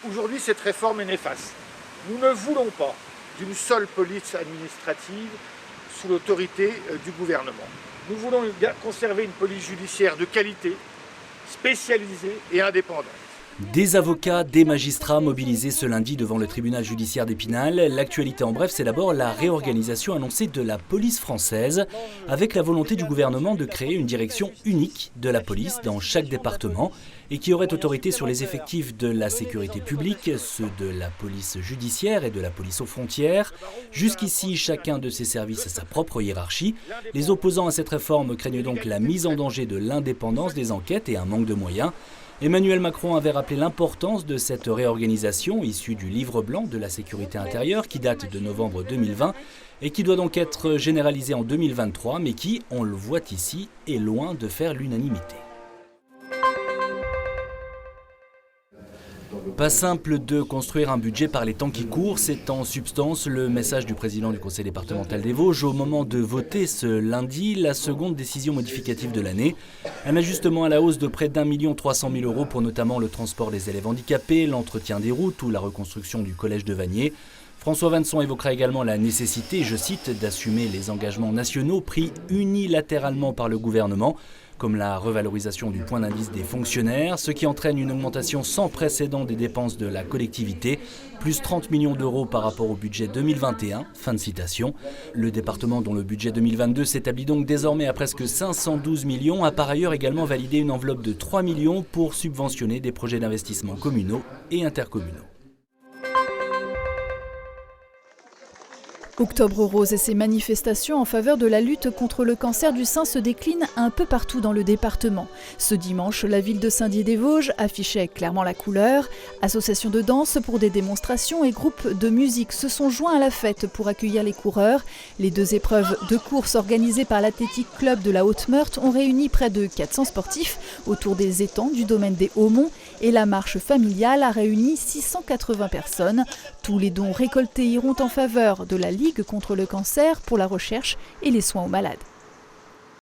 Aujourd'hui, cette réforme est néfaste. Nous ne voulons pas d'une seule police administrative sous l'autorité du gouvernement. Nous voulons conserver une police judiciaire de qualité, spécialisée et indépendante. Des avocats, des magistrats mobilisés ce lundi devant le tribunal judiciaire d'Épinal. L'actualité en bref, c'est d'abord la réorganisation annoncée de la police française, avec la volonté du gouvernement de créer une direction unique de la police dans chaque département et qui aurait autorité sur les effectifs de la sécurité publique, ceux de la police judiciaire et de la police aux frontières. Jusqu'ici, chacun de ces services a sa propre hiérarchie. Les opposants à cette réforme craignent donc la mise en danger de l'indépendance des enquêtes et un manque de moyens. Emmanuel Macron avait rappelé l'importance de cette réorganisation issue du livre blanc de la sécurité intérieure qui date de novembre 2020 et qui doit donc être généralisée en 2023 mais qui, on le voit ici, est loin de faire l'unanimité. Pas simple de construire un budget par les temps qui courent, c'est en substance le message du président du conseil départemental des Vosges au moment de voter ce lundi la seconde décision modificative de l'année. Un ajustement à la hausse de près d'1 300 000 € pour notamment le transport des élèves handicapés, l'entretien des routes ou la reconstruction du collège de Vanier. François Vanson évoquera également la nécessité, je cite, d'assumer les engagements nationaux pris unilatéralement par le gouvernement, comme la revalorisation du point d'indice des fonctionnaires, ce qui entraîne une augmentation sans précédent des dépenses de la collectivité, plus 30 millions € par rapport au budget 2021, fin de citation. Le département dont le budget 2022 s'établit donc désormais à presque 512 millions a par ailleurs également validé une enveloppe de 3 millions pour subventionner des projets d'investissement communaux et intercommunaux. Octobre rose et ses manifestations en faveur de la lutte contre le cancer du sein se déclinent un peu partout dans le département. Ce dimanche, la ville de Saint-Dié-des-Vosges affichait clairement la couleur. Associations de danse pour des démonstrations et groupes de musique se sont joints à la fête pour accueillir les coureurs. Les 2 épreuves de course organisées par l'Athletic Club de la Haute-Meurthe ont réuni près de 400 sportifs autour des étangs du domaine des Hauts-Monts et la marche familiale a réuni 680 personnes. Tous les dons récoltés iront en faveur de la Ligue contre le cancer pour la recherche et les soins aux malades.